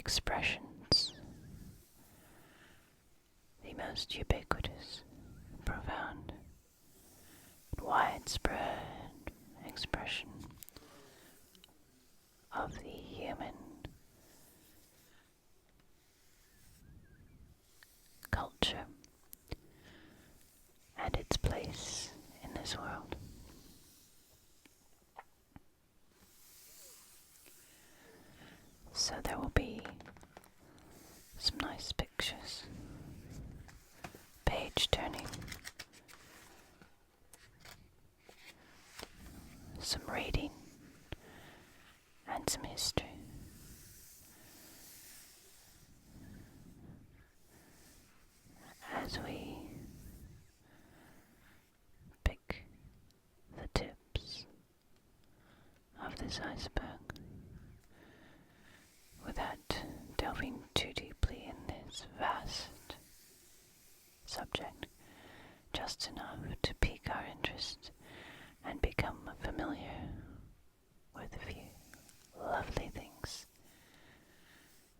expressions, the most ubiquitous, profound, and widespread expression of the human culture and its place in this world. So there will be some nice pictures, page turning, some reading, and some history. As we pick the tips of this iceberg, without delving too deeply in this vast subject, just enough to pique our interest and become familiar with a few lovely things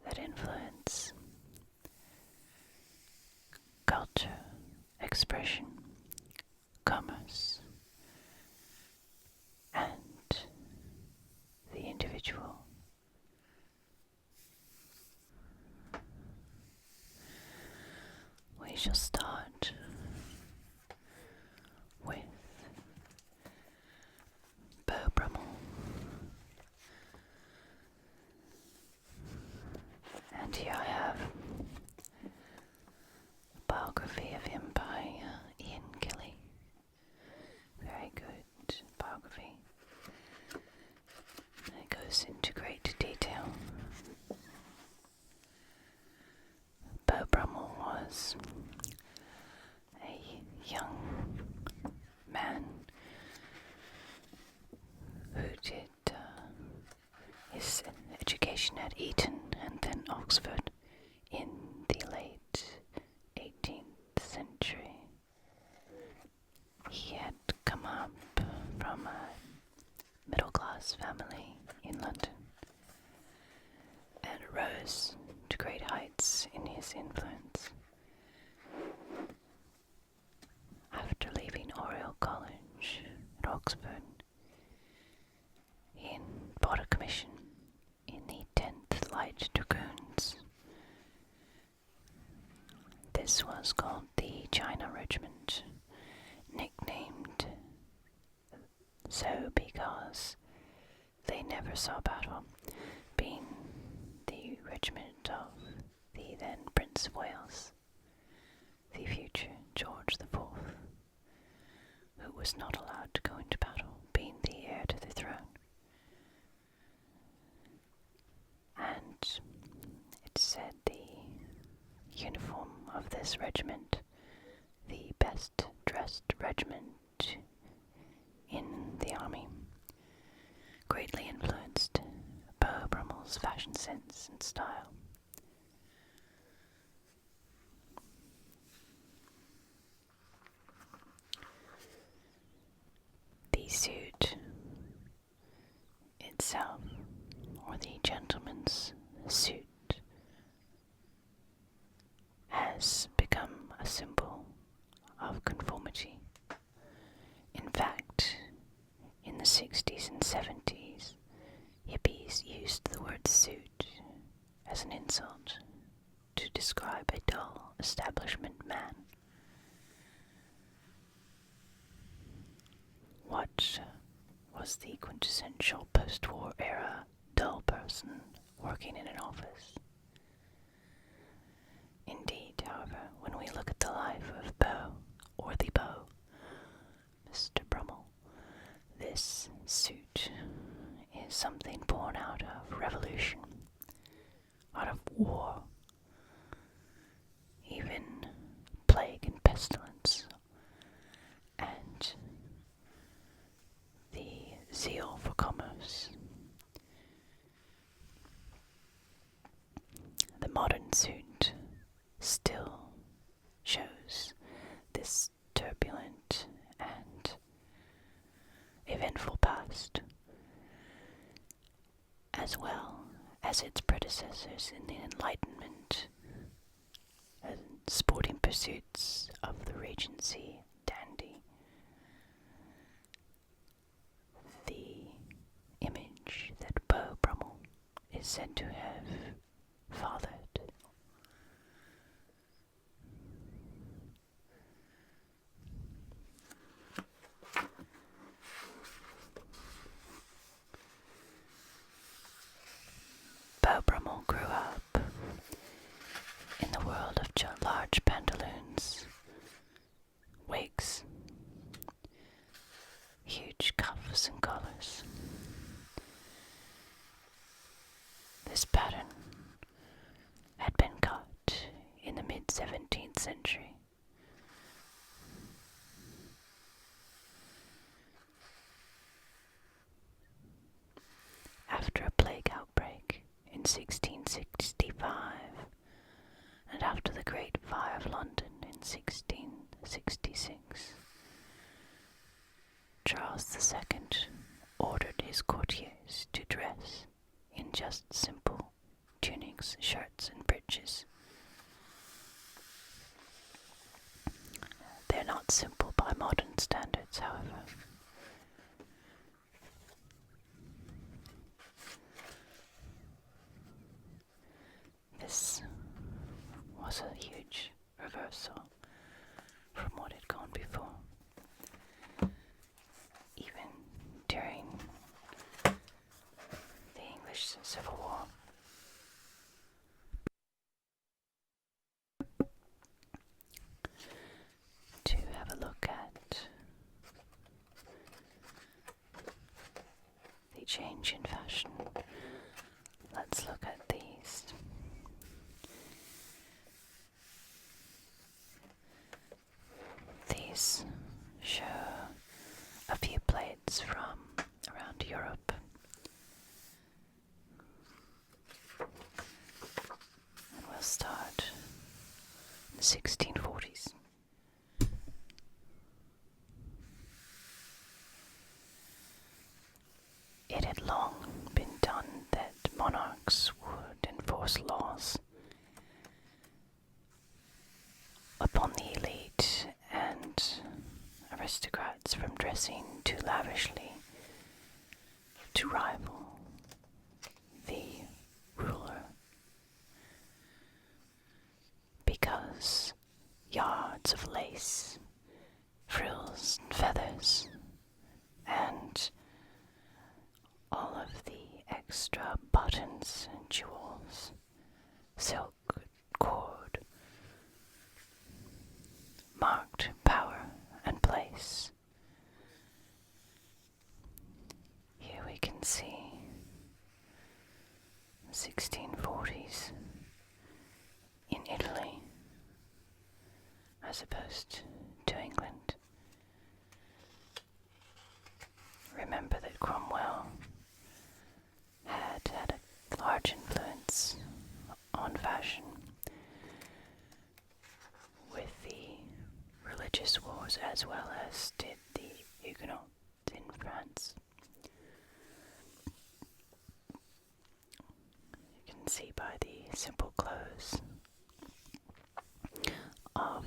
that influence culture, expression, commerce, and the individual. We shall start with Beau Brummell, and here I have a biography of him by Ian Kelly. Very good biography. It goes into great detail. Beau Brummell was a young man who did his education at Eton and then Oxford in the late 18th century. He had come up from a middle-class family in London and rose to great heights in his influence. After leaving Oriel College at Oxford, he bought a commission in the 10th Light Dragoons. This was called the China Regiment, nicknamed so because they never saw battle, being the regiment of the then Prince of Wales, the future George IV, who was not allowed to go into battle, being the heir to the throne. And it said the uniform of this regiment, the best dressed regiment in the army, greatly influenced Beau Brummell's fashion sense and style. The suit itself, or the gentleman's suit, has become a symbol of conformity. In fact, in the 60s and 70s, hippies used the word suit as an insult to describe a dull establishment man. What was the quintessential post-war era dull person working in an office? Indeed, however, when we look at the life of Beau, or the Beau, Mr. Brummell, this suit is something born out of revolution, out of war, even plague and pestilence, and the zeal for commerce. The modern suit still shows this turbulent and eventful past, as well as its predecessors in the Enlightenment and sporting pursuits of the Regency dandy. The image that Beau Brummell is said to have fathered Beau Brummell grew up in the world of large pantaloons, wigs, huge cuffs and collars. This pattern had been cut in the mid-17th century. After a plague outbreak in 1665, and after the Great Fire of London in 1666, Charles II ordered his courtiers to dress in just simple tunics, shirts, and breeches. They're not simple by modern standards, however. This was a huge reversal from what had gone before. Even during the English Civil War. To have a look at the change in fashion, let's look at these. These show a few plates from around Europe. And we'll start in the 1640s. It had long been done that monarchs would enforce laws upon the elite and aristocrats from dressing too lavishly to rival the ruler, because yards of lace, frills and feathers, and all of the extra buttons and jewels, silk, cord, marked power and place. Here we can see the 1640s in Italy as opposed to England. Remember that Cromwell had a large influence on fashion with the religious wars as well as did the Huguenots in France. You can see by the simple clothes of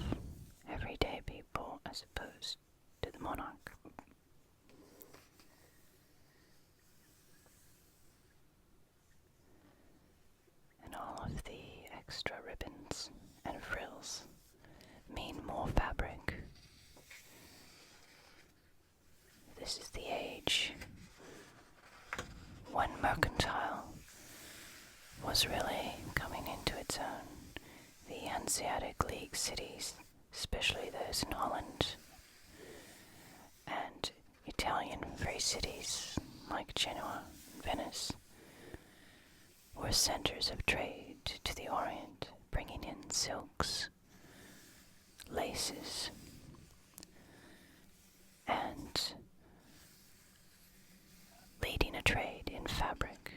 everyday people as opposed to the monarch. And all of the extra ribbons and frills mean more fabric. This is the age when mercantile was really coming into its own. The Hanseatic League cities, especially those in Holland, and Italian free cities like Genoa and Venice, were centers of trade to the Orient, bringing in silks, laces, and leading a trade in fabric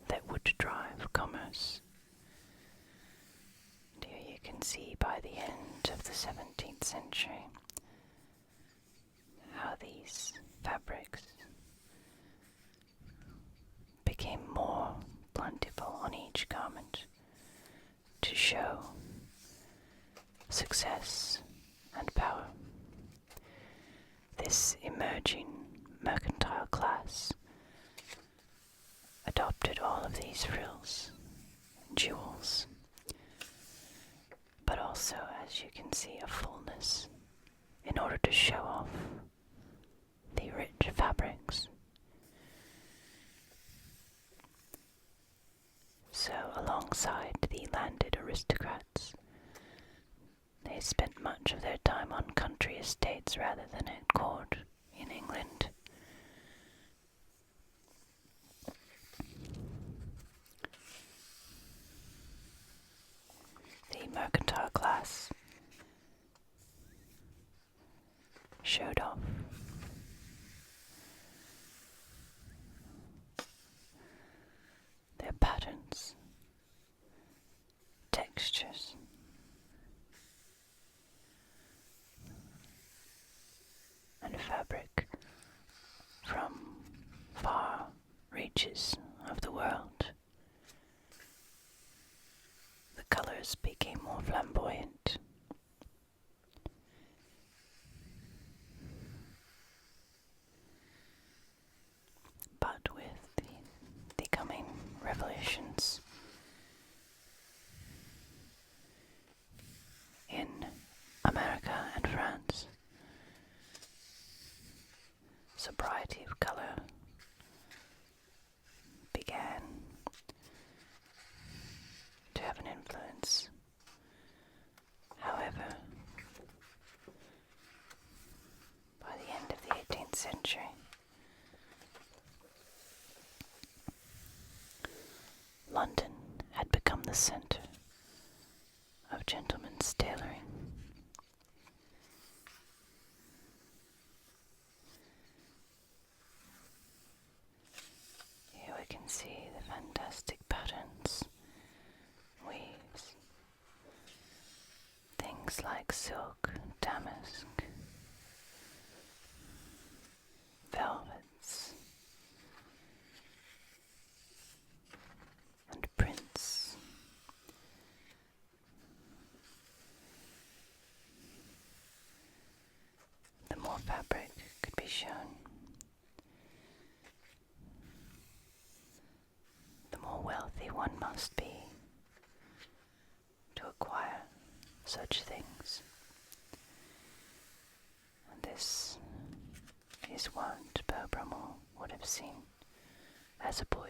that would drive commerce. And here you can see by the end of the 17th century how these fabrics became more on each garment to show success and power. This emerging mercantile class adopted all of these frills, jewels, but also, as you can see, a fullness in order to show off the rich fabrics. So, alongside the landed aristocrats, they spent much of their time on country estates rather than at court in England. The mercantile class showed off their patterns, textures, and fabric from far reaches of the world. The colors became more flamboyant. But with the coming revolutions in America and France, sobriety of color began to have an influence. However, by the end of the 18th century, London had become the center of gentlemen's tailoring. Here we can see the fantastic patterns, weaves, things like silk, damask, velvets, and prints. The more fabric could be shown, the more wealthy one must be to acquire such things. And this is what Beau Brummell would have seen as a boy.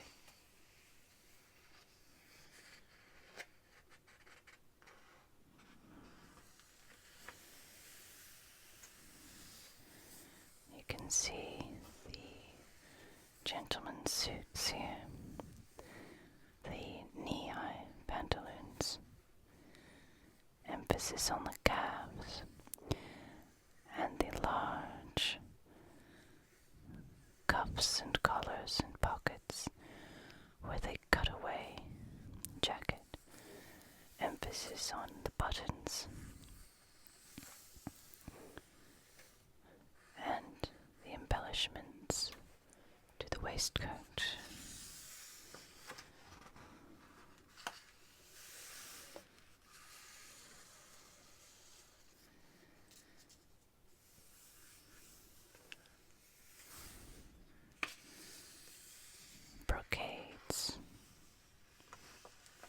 You can see the gentleman's suits here, the knee-high pantaloons, emphasis on the calves, and the large cuffs and collars and pockets with a cutaway jacket, emphasis on the buttons, and the embellishments to the waistcoat. Brocades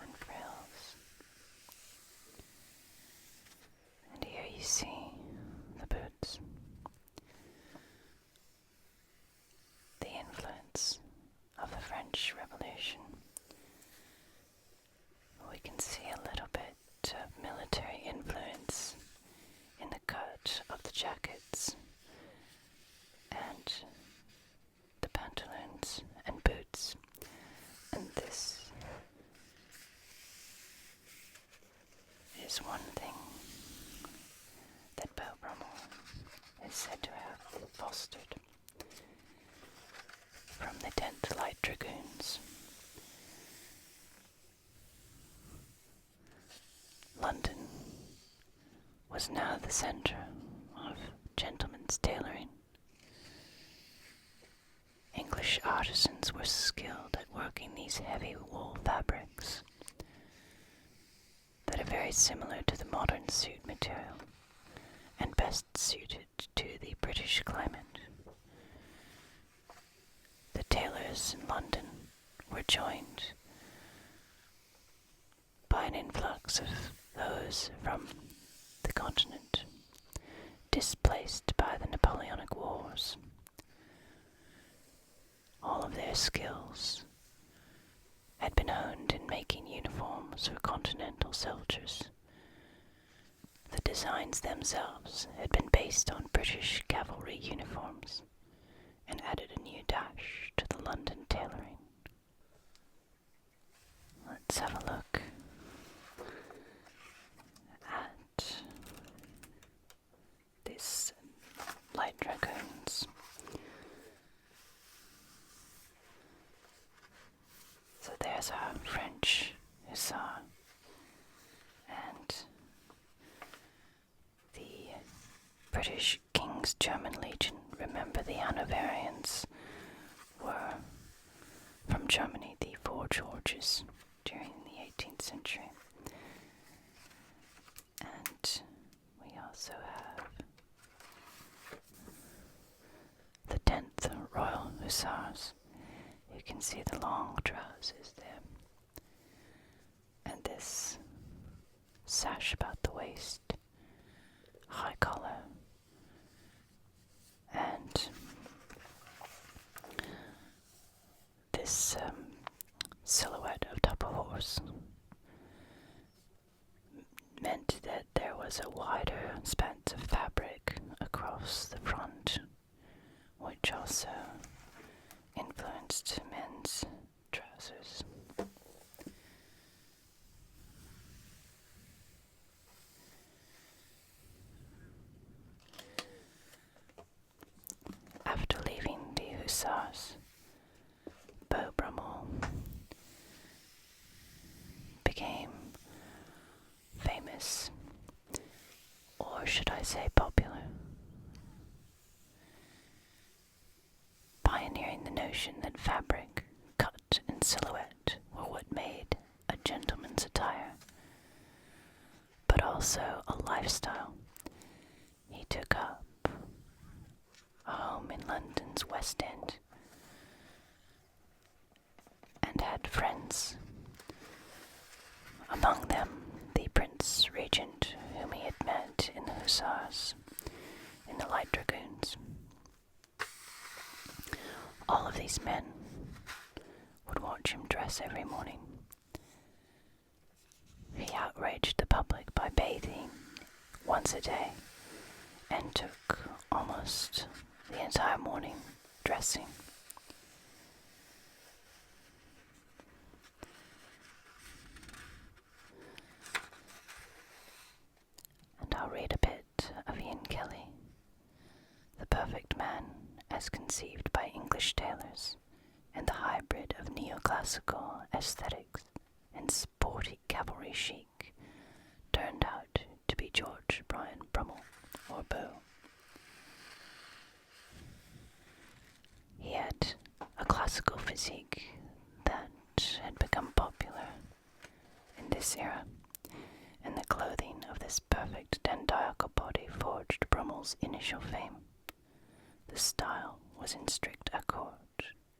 and frills. And here you see the boots. The influence of the French Revolution. We can see a little bit of military influence in the cut of the jackets and the pantaloons and boots. And this is one thing that Beau Brummell is said to have fostered from the 10th Light Dragoons. London was now the center of gentlemen's tailoring. English artisans were skilled at working working these heavy wool fabrics that are very similar to the modern suit material and best suited to the British climate. The tailors in London were joined by an influx of those from the continent, displaced by the Napoleonic Wars. All of their skills had been honed in making uniforms for continental soldiers. The designs themselves had been based on British cavalry uniforms and added a new dash to the London tailoring. Let's have a look at this light dragoons. So there's our French hussar and the British King's German Legion. Remember, the Hanoverians were from Germany, the Four Georges, during the 18th century. And we also have the 10th Royal Hussars. You can see the long trousers there. And this sash about the waist, high collar, and this silhouette of top of horse meant that there was a wider span of fabric across the front, which also influenced men's trousers. After leaving the Hussars, Beau Brummell became famous, or should I say popular, pioneering the notion that fabric, cut, and silhouette were what made a gentleman's attire, but also a lifestyle. He took up a home in London's West End and had friends, among them the Prince Regent, whom he had met in the Hussars, in the Light Dragoons. All of these men would watch him dress every morning. He outraged the public by bathing once a day and took almost the entire morning dressing. And I'll read a bit of Ian Kelly, the perfect man as conceived by English tailors, and the hybrid of neoclassical aesthetics and sporty cavalry chic, turned out to be George Brian Brummell, or Beau. He had a classical physique that had become popular in this era, and the clothing of this perfect dandiacal body forged Brummell's initial fame. The style was in strict accord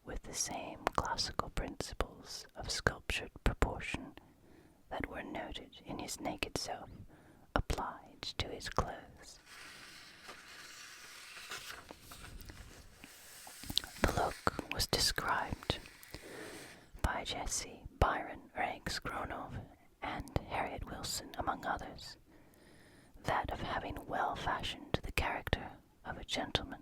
with the same classical principles of sculptured proportion that were noted in his naked self applied to his clothes. The look was described by Jesse, Byron, Rags Gronov, and Harriet Wilson, among others, that of having well fashioned the character of a gentleman.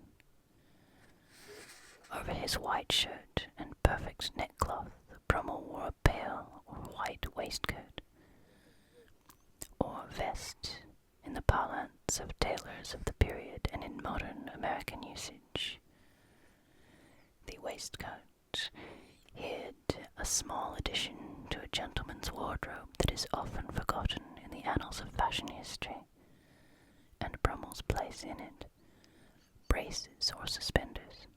Over his white shirt and perfect neckcloth, Brummell wore a pale or white waistcoat, or vest in the parlance of tailors of the period and in modern American usage. The waistcoat hid a small addition to a gentleman's wardrobe that is often forgotten in the annals of fashion history, and Brummell's place in it, braces or suspenders.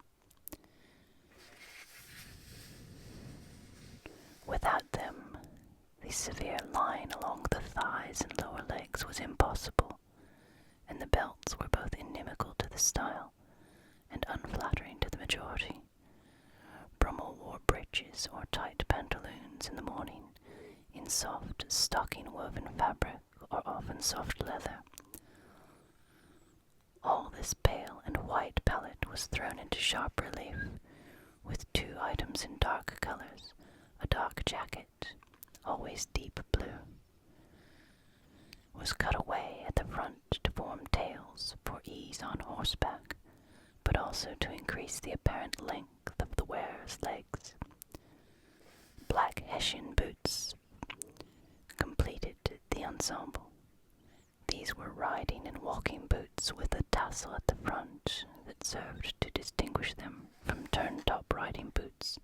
severe line along the thighs and lower legs was impossible, and the belts were both inimical to the style and unflattering to the majority. Brummell wore breeches or tight pantaloons in the morning, in soft stocking-woven fabric or often soft leather. All this pale and white palette was thrown into sharp relief with two items in dark colors, a dark jacket, always deep blue, was cut away at the front to form tails for ease on horseback, but also to increase the apparent length of the wearer's legs. Black Hessian boots completed the ensemble. These were riding and walking boots with a tassel at the front that served to distinguish them from turn-top riding boots,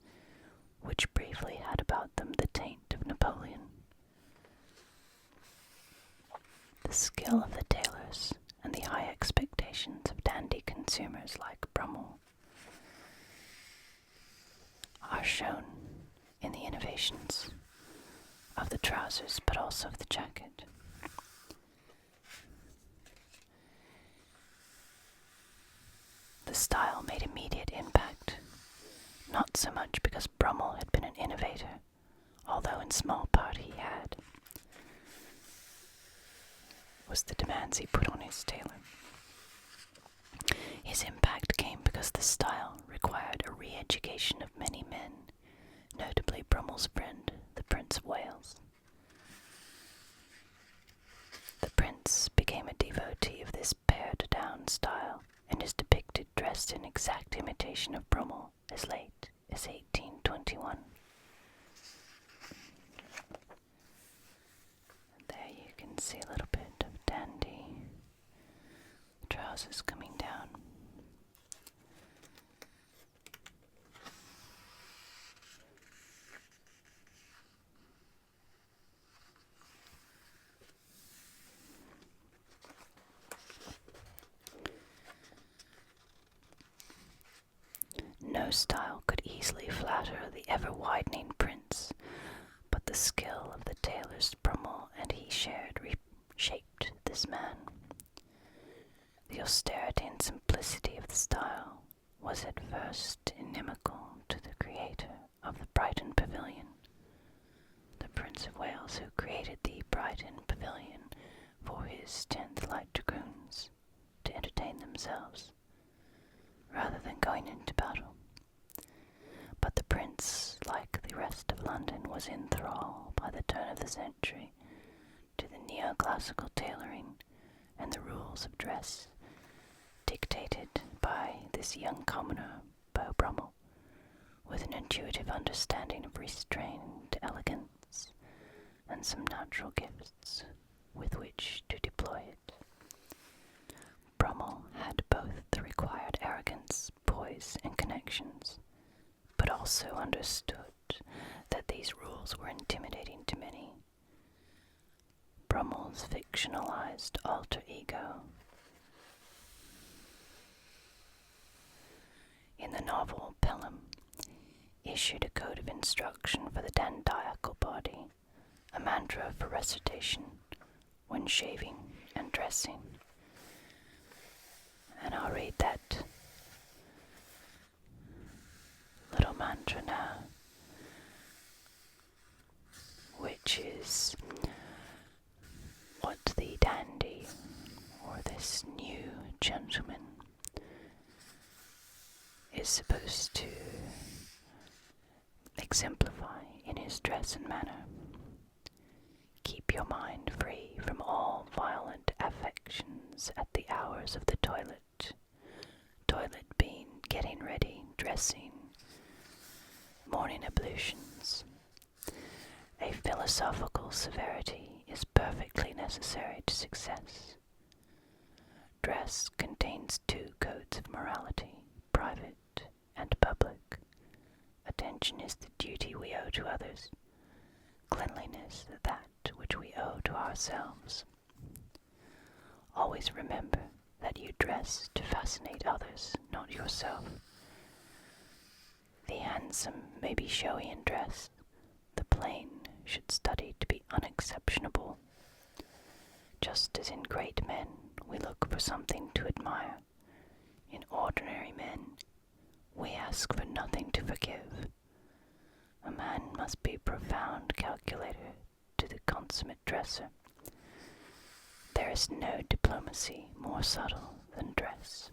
which briefly had about them the taint of Napoleon. The skill of the tailors and the high expectations of dandy consumers like Brummell are shown in the innovations of the trousers, but also of the jacket. The style made immediate impact, not so much because Brummell had been an innovator, although in small part he had, was the demands he put on his tailor. His impact came because the style required a re-education of many men, notably Brummell's friend, the Prince of Wales. The Prince became a devotee of this pared-down style, and is depicted dressed in exact imitation of Brummell as late as 1821. There you can see a little bit of dandy trousers coming down. No style could easily flatter the ever-widening Prince, but the skill of the tailors Brummell and he shared reshaped this man. The austerity and simplicity of the style was at first inimical to the creator of the Brighton Pavilion, the Prince of Wales, who created the Brighton Pavilion for his 10th Light Dragoons to entertain themselves, rather than going into battle. But the Prince, like the rest of London, was in thrall by the turn of the century to the neoclassical tailoring and the rules of dress dictated by this young commoner, Beau Brummell, with an intuitive understanding of restrained elegance and some natural gifts with which to deploy it. Brummell had both the required arrogance, poise, and connections, but also understood that these rules were intimidating to many. Brummell's fictionalized alter ego in the novel Pelham issued a code of instruction for the dandiacal body, a mantra for recitation when shaving and dressing. And I'll read that little mantra now, which is what the dandy, or this new gentleman, is supposed to exemplify in his dress and manner. Keep your mind free from all violent affections at the hours of the toilet. Toilet being getting ready, dressing, morning ablutions. A philosophical severity is perfectly necessary to success. Dress contains two codes of morality, private and public. Attention is the duty we owe to others. Cleanliness, that which we owe to ourselves. Always remember that you dress to fascinate others, not yourself. The handsome may be showy in dress, the plain should study to be unexceptionable. Just as in great men we look for something to admire, in ordinary men we ask for nothing to forgive. A man must be a profound calculator to the consummate dresser. There is no diplomacy more subtle than dress.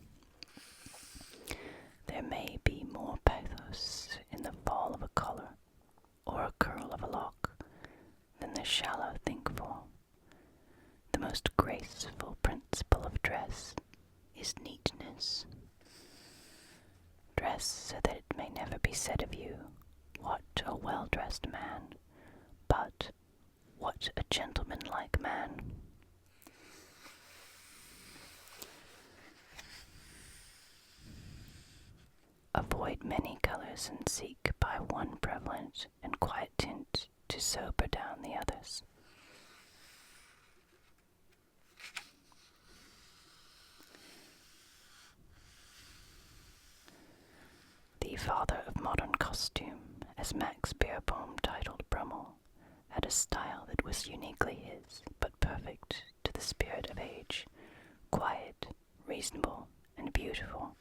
There may be more pathos in the fall of a collar or a curl of a lock than the shallow think for. The most graceful principle of dress is neatness. Dress so that it may never be said of you, "What a well-dressed man," but "What a gentleman-like man." Avoid many colors and seek by one prevalent and quiet tint to sober down the others. The father of modern costume, as Max Beerbohm titled Brummell, had a style that was uniquely his, but perfect to the spirit of age, quiet, reasonable, and beautiful,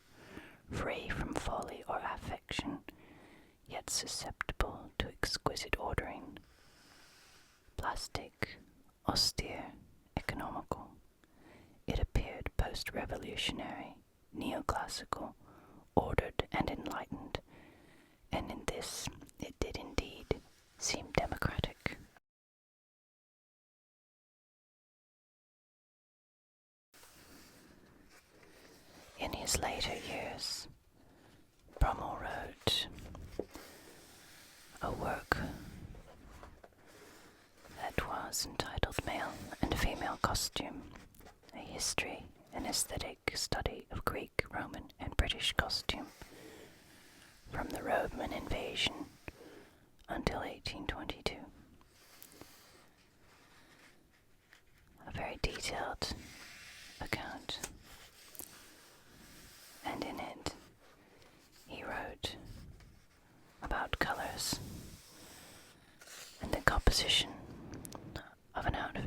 free from folly or affection, yet susceptible to exquisite ordering, plastic, austere, economical. It appeared post-revolutionary, neoclassical, ordered and enlightened, and in this it did indeed seem democratic. In his later years, Brummell wrote a work that was entitled Male and Female Costume, a history and aesthetic study of Greek, Roman, and British costume, from the Roman invasion until 1822. A very detailed account, and in it he wrote about colors and the composition of an outfit.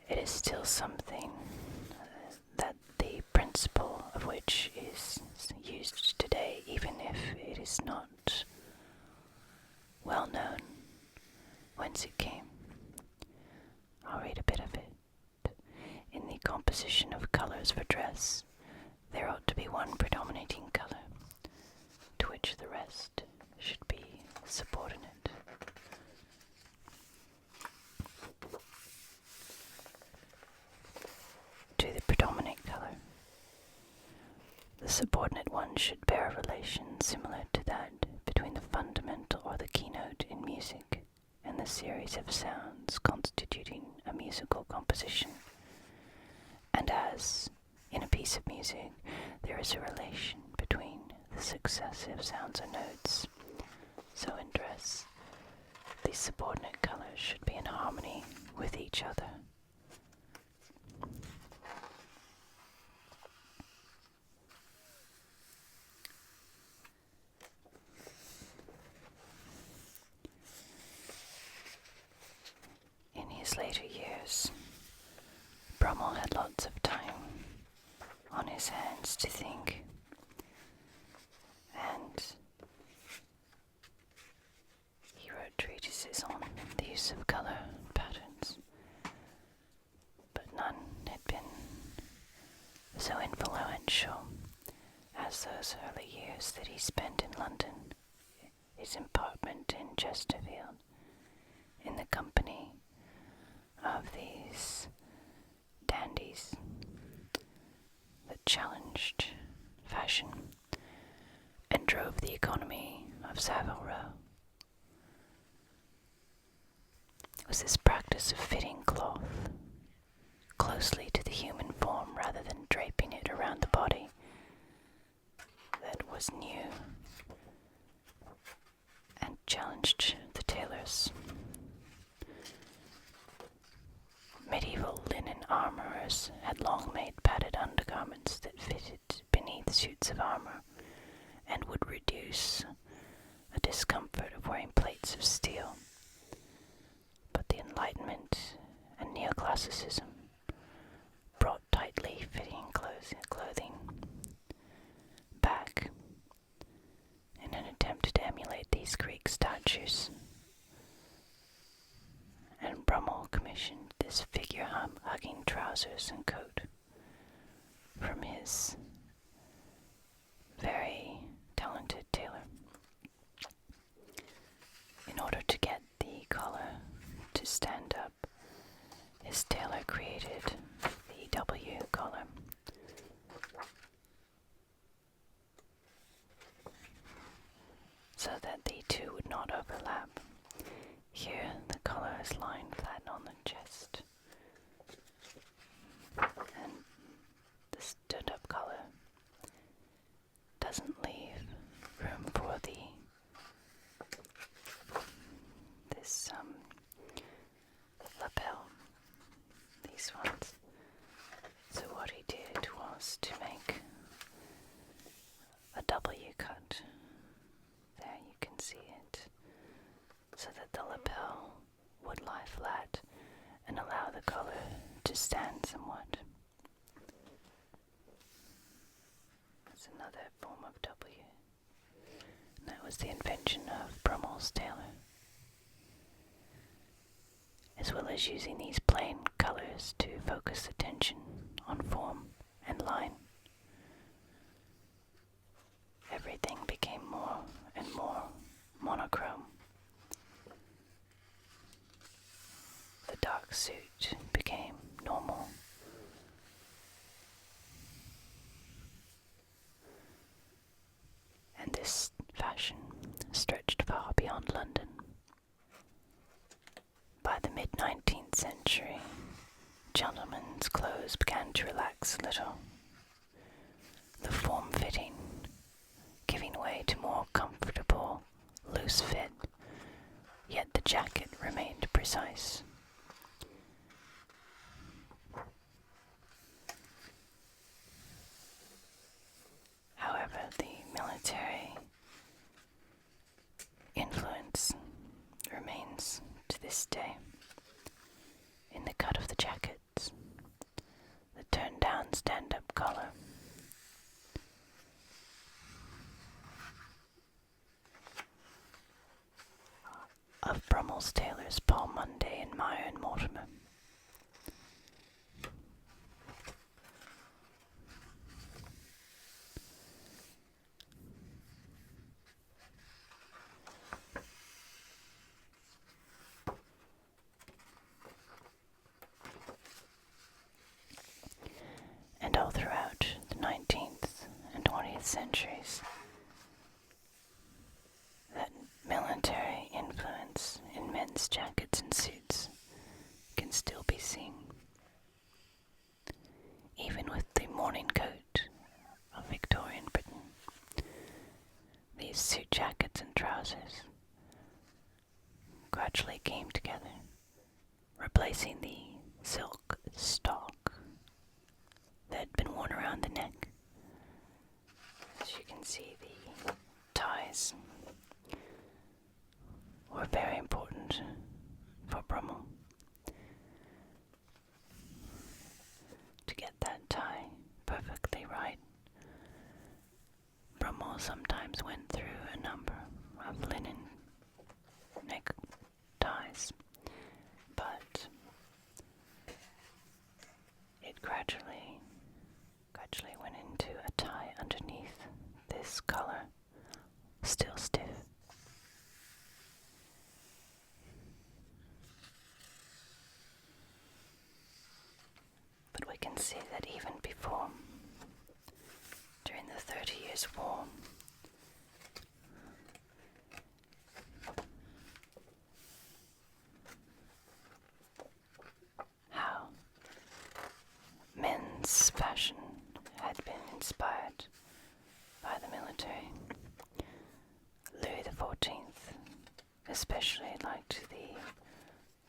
It is still something that the principle of which is used today, even if it is not well known whence it came. I'll read a bit of it. In the composition of colors for dress, there ought to be one predominating color, to which the rest should be subordinate. To the predominant color, the subordinate one should bear a relation similar to that between the fundamental or the keynote in music and the series of sounds constituting a musical composition. And as, in a piece of music, there is a relation between the successive sounds or notes, so in dress, the subordinate colors should be in harmony with each other. In his later years, Brummell had lots of time on his hands to think, and he wrote treatises on the use of color and patterns, but none had been so influential as those early years that he spent in London, his apartment in Chesterfield, in the company of these dandies that challenged fashion and drove the economy of Savile Row. It was this practice of fitting cloth closely to the human form rather than draping it around the body that was new and challenged the tailors. Medieval linen armorers had long made padded undergarments that fitted beneath virtues. And Brummell commissioned this figure-hugging trousers and coat from his very talented tailor. In order to get the collar to stand up, his tailor created the W collar. So that the two would not overlap. Here the collar is lying flat on the chest, and the stood-up collar doesn't leave room for this lapel, these ones. So what he did was to make a W cut. There you can see it, so that the lapel would lie flat and allow the collar to stand somewhat. That's another form of W. And that was the invention of Brummell's tailor. As well as using these plain colors to focus attention on form and line, everything became more and more monochrome. The dark suit became normal. And this fashion stretched far beyond London. By the mid-19th century, gentlemen's clothes began to relax a little, the form-fitting giving way to more comfortable, loose fit, yet the jacket remained precise. However, the military influence remains to this day in the cut of the jackets, the turned-down stand-up collar. Of Brummell's tailors Paul Munday and Meyer and Mortimer. And all throughout the 19th and 20th centuries, that military influence in men's jackets and suits can still be seen. Even with the morning coat of Victorian Britain, these suit jackets and trousers gradually came together, replacing the silk stock that had been worn around the neck. As you can see, the ties were very important for Brummell. To get that tie perfectly right, Brummell sometimes went through a number of linen neck ties, but it gradually went into a tie underneath this collar, still stiff. But we can see that even before, during the 30 Years' War, how men's fashion had been inspired by the military. Louis XIV especially liked the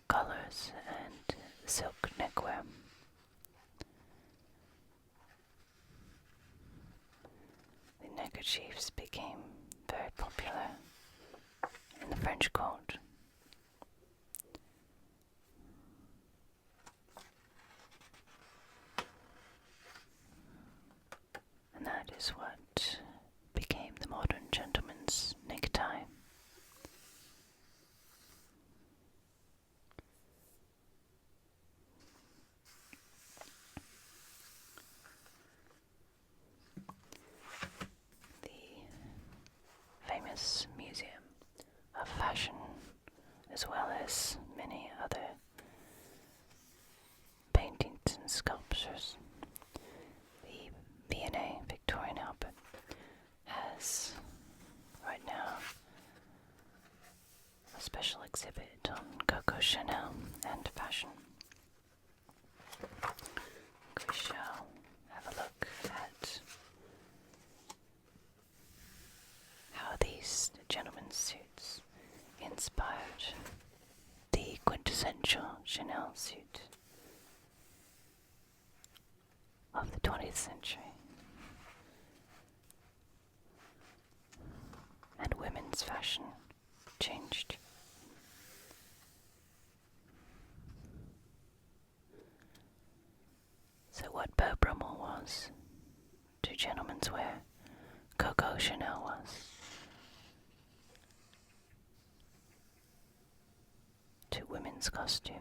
collars and silk neckwear. The neckerchiefs became very popular in the French court. And that is what became the modern gentleman's necktie. famous museum of fashion, as well as many other paintings and sculptures. The V&A Victorian Albert has right now a special exhibit on Coco Chanel and fashion. We shall have a look at how these gentlemen's suits inspired the quintessential Chanel suit of the 20th century. And women's fashion changed. So what Beau Brummell was to gentlemen's wear, Coco Chanel was to women's costume.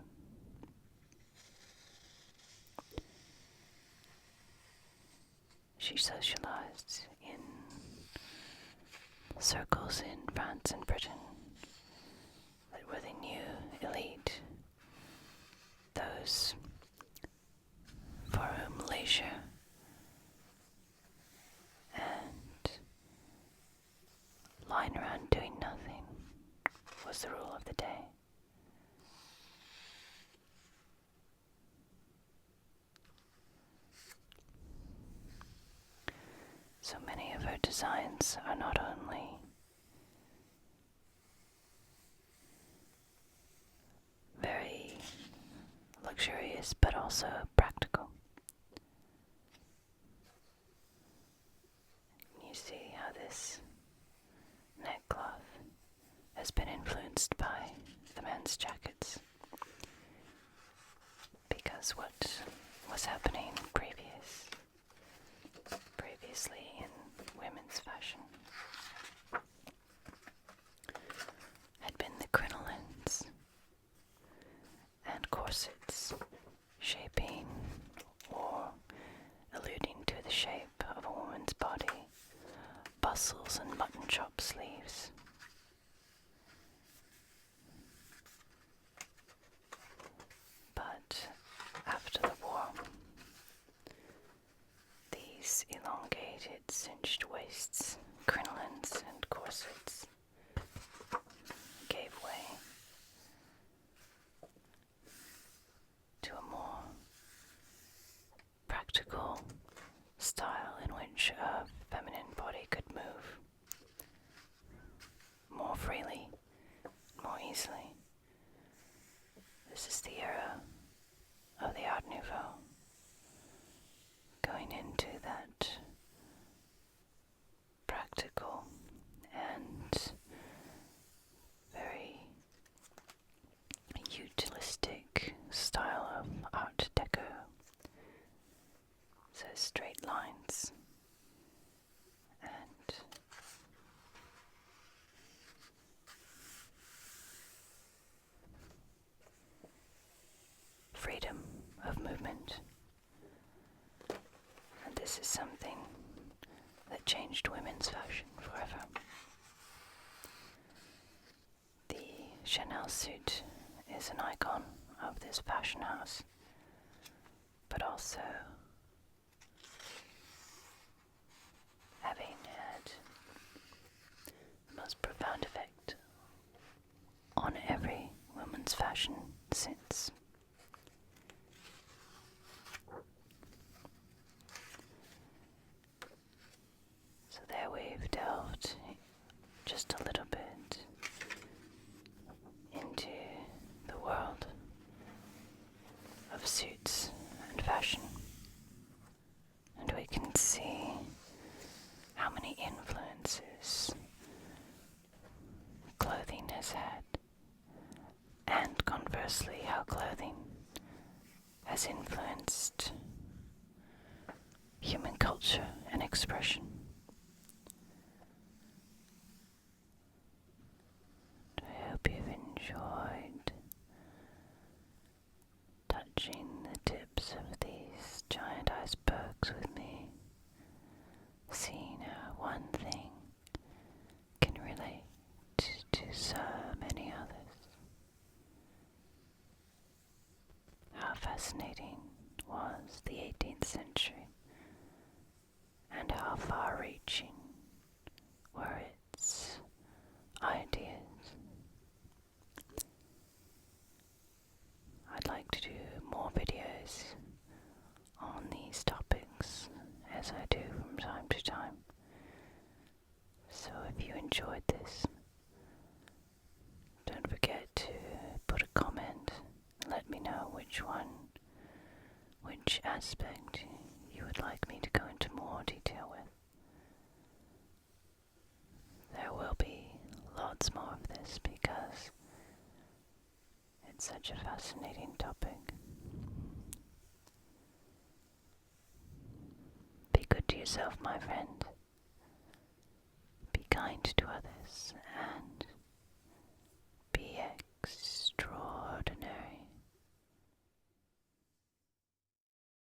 She socialized in circles in France and Britain that were the new elite, those for whom leisure and lying around doing nothing was the rule of the day. So many of her designs are not only very luxurious but also practical. You see how this neckcloth has been influenced by the men's jackets, because what was happening previously in women's fashion had been the crinolines and corsets shaping or alluding to the shape of a woman's body, bustles and mutton chop sleeves. But after the war, these elongated, cinched waists, crinolines and corsets gave way to a more practical style in which a feminine body could move more freely, more easily. This is the era of the Art Nouveau, going into that practical and very utilistic style of Art Deco. So straight lines and freedom of movement. And this is something that changed women's fashion forever. The Chanel suit is an icon of this fashion house, but also having had the most profound effect on every woman's fashion since. So there we've delved just a little bit into the world of suits and fashion, and we can see how many influences clothing has had, and conversely how clothing has influenced human culture and expression. I hope you've enjoyed touching the tips of these giant icebergs with me, seeing how one thing can relate such a fascinating topic. Be good to yourself, my friend. Be kind to others, and